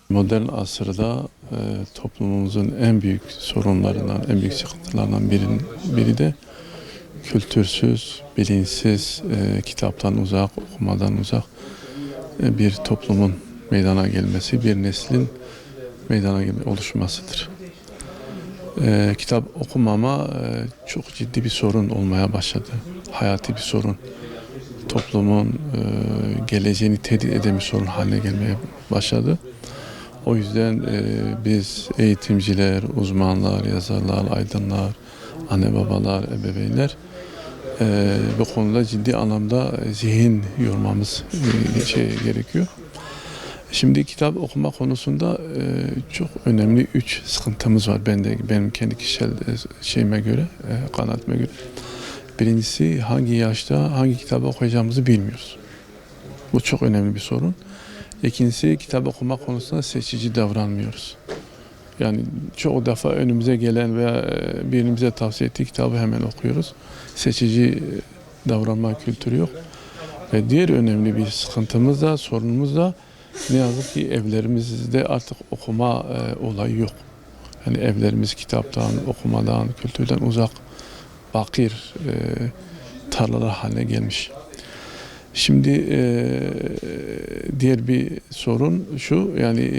Modern asırda toplumumuzun en büyük sorunlarından, en büyük sıkıntılarından biri de kültürsüz, bilinçsiz, kitaptan uzak, okumadan uzak bir toplumun meydana gelmesi, bir neslin oluşmasıdır. Kitap okumama çok ciddi bir sorun olmaya başladı. Hayati bir sorun. Toplumun geleceğini tehdit eden bir sorun haline gelmeye başladı. O yüzden biz eğitimciler, uzmanlar, yazarlar, aydınlar, anne babalar, ebeveynler bu konuda ciddi anlamda zihin yormamız gerekiyor. Şimdi kitap okuma konusunda çok önemli 3 sıkıntımız var benim kendi kişisel şeyime göre, kanaatime göre. Birincisi hangi yaşta hangi kitabı okuyacağımızı bilmiyoruz. Bu çok önemli bir sorun. İkincisi kitap okuma konusunda seçici davranmıyoruz. Yani çoğu defa önümüze gelen veya birimize tavsiye ettiği kitabı hemen okuyoruz. Seçici davranma kültürü yok. Ve diğer önemli bir sıkıntımız da, sorunumuz da ne yazık ki evlerimizde artık okuma olayı yok. Yani evlerimiz kitaptan, okumadan, kültürden uzak, bakir tarlalar haline gelmiş. Şimdi diğer bir sorun şu, yani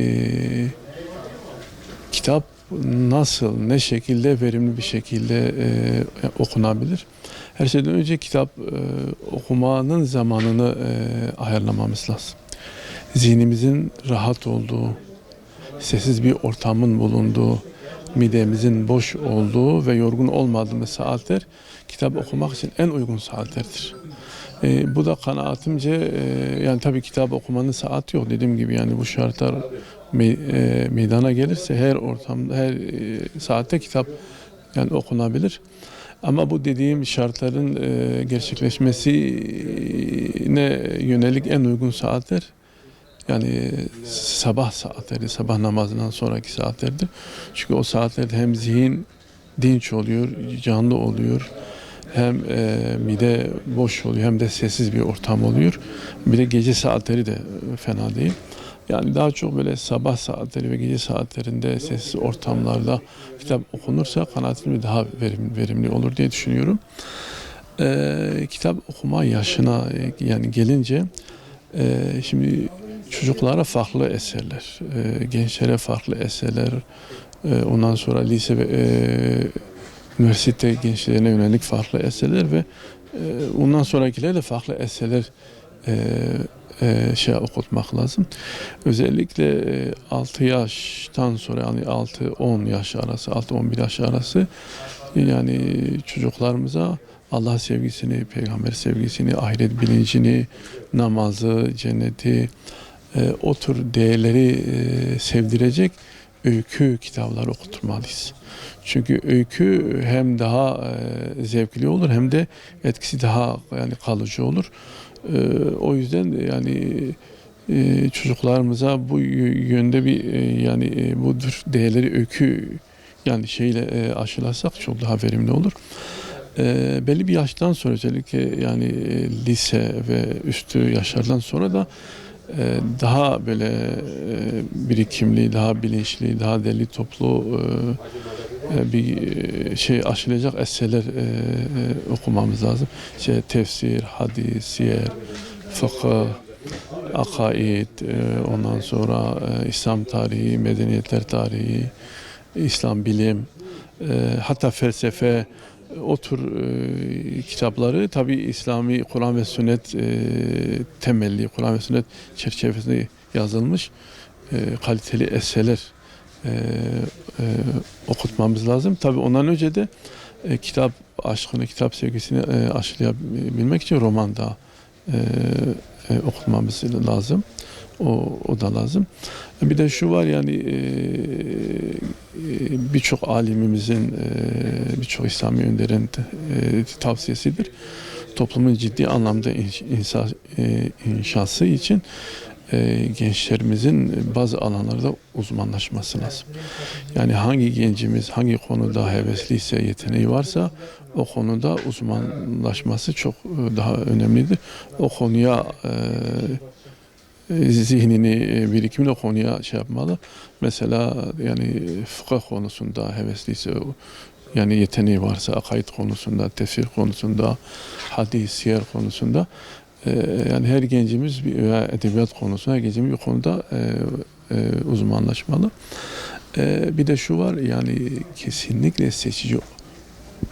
kitap nasıl, ne şekilde, verimli bir şekilde okunabilir? Her şeyden önce kitap okumanın zamanını ayarlamamız lazım. Zihnimizin rahat olduğu, sessiz bir ortamın bulunduğu, midemizin boş olduğu ve yorgun olmadığımız saatler kitap okumak için en uygun saatlerdir. Bu da kanaatimce yani tabii kitap okumanın saati yok, dediğim gibi yani bu şartlar meydana gelirse her ortamda, her saatte kitap yani okunabilir. Ama bu dediğim şartların gerçekleşmesine yönelik en uygun saatler yani sabah saatleri, sabah namazından sonraki saatlerdir. Çünkü o saatlerde hem zihin dinç oluyor, canlı oluyor, hem mide boş oluyor, hem de sessiz bir ortam oluyor. Bir de gece saatleri de fena değil. Yani daha çok böyle sabah saatleri ve gece saatlerinde sessiz ortamlarda kitap okunursa kanaatimce daha verimli olur diye düşünüyorum. Kitap okuma yaşına yani gelince şimdi çocuklara farklı eserler, gençlere farklı eserler, ondan sonra lise ve üniversite gençlerine yönelik farklı eserler ve ondan sonrakilere de farklı eserler okutmak lazım. Özellikle 6 yaştan sonra yani 6-10 yaş arası, 6-11 yaş arası yani çocuklarımıza Allah sevgisini, peygamber sevgisini, ahiret bilincini, namazı, cenneti, o tür değerleri sevdirecek öykü kitapları okuturmalıyız. Çünkü öykü hem daha zevkli olur hem de etkisi daha yani kalıcı olur. O yüzden yani çocuklarımıza bu yönde bir yani bu tür değerleri öykü yani aşılasak çok daha verimli olur. Belli bir yaştan sonra özellikle yani lise ve üstü yaşlardan sonra da daha böyle birikimli, daha bilinçli, daha derli toplu bir aşılayacak eserler okumamız lazım. Tefsir, hadis, siyer, fıkıh, akaid, ondan sonra İslam tarihi, medeniyetler tarihi, İslam bilim, hatta felsefe, o tür kitapları tabii İslami Kur'an ve Sünnet temelli, Kur'an ve Sünnet çerçevesinde yazılmış kaliteli eserler okutmamız lazım. Tabii ondan önce de kitap aşkını, kitap sevgisini aşılayabilmek için roman da okutmamız lazım. O da lazım. Bir de şu var yani birçok alimimizin, birçok İslami önderin tavsiyesidir. Toplumun ciddi anlamda inşası için gençlerimizin bazı alanlarda uzmanlaşması lazım. Yani hangi gencimiz hangi konuda hevesliyse, yeteneği varsa o konuda uzmanlaşması çok daha önemlidir. O konuya zihnini, birikimini o konuya şey yapmalı. Mesela yani fıkıh konusunda hevesliyse, yani yeteneği varsa, akaid konusunda, tefsir konusunda, hadis, siyer konusunda yani her gencimiz veya edebiyat konusunda her gencimiz bir konuda uzmanlaşmalı. Bir de şu var yani kesinlikle seçici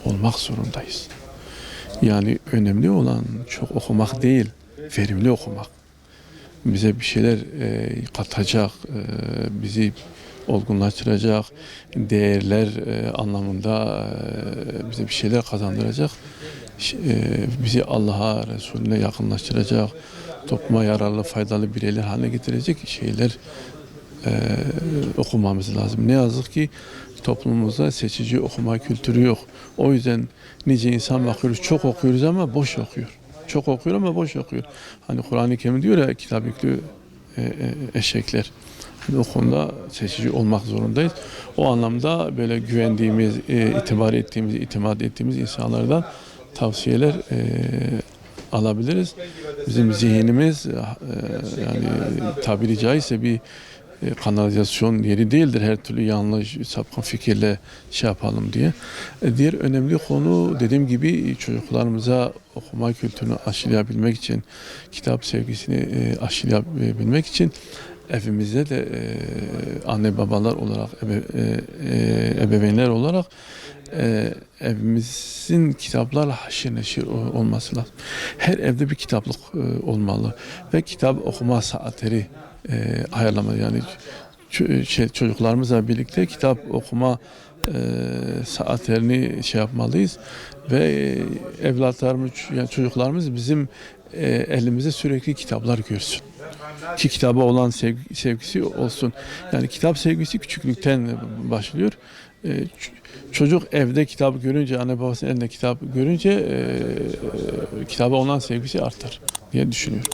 olmak zorundayız. Yani önemli olan çok okumak değil, verimli okumak. Bize bir şeyler katacak, bizi olgunlaştıracak, değerler anlamında bize bir şeyler kazandıracak, bizi Allah'a, Resulüne yakınlaştıracak, topluma yararlı, faydalı bireyler haline getirecek şeyler okumamız lazım. Ne yazık ki toplumumuzda seçici okuma kültürü yok. O yüzden nice insan bakıyoruz, çok okuyoruz ama boş okuyor. Çok okuyor ama boş okuyor. Hani Kur'an-ı Kerim diyor ya, kitap yüklü eşekler. Yani o konuda seçici olmak zorundayız. O anlamda böyle güvendiğimiz, itibar ettiğimiz, itimat ettiğimiz insanlardan tavsiyeler alabiliriz. Bizim zihnimiz yani tabiri caizse bir kanalizasyon yeri değildir. Her türlü yanlış, sapkın fikirle şey yapalım diye. Diğer önemli konu dediğim gibi çocuklarımıza okuma kültürünü aşılayabilmek için, kitap sevgisini aşılayabilmek için evimizde de anne babalar olarak, ebeveynler olarak evimizin kitaplarla haşir neşir olması lazım. Her evde bir kitaplık olmalı ve kitap okuma saatleri ayarlamalı. Yani çocuklarımızla birlikte kitap okuma saatlerini şey yapmalıyız ve evlatlarımız, yani çocuklarımız bizim elimizde sürekli kitaplar görsün. Ki kitaba olan sevgisi olsun. Yani kitap sevgisi küçüklükten başlıyor. Çocuk evde kitap görünce, anne babasının elinde kitap görünce kitaba olan sevgisi artar diye düşünüyorum.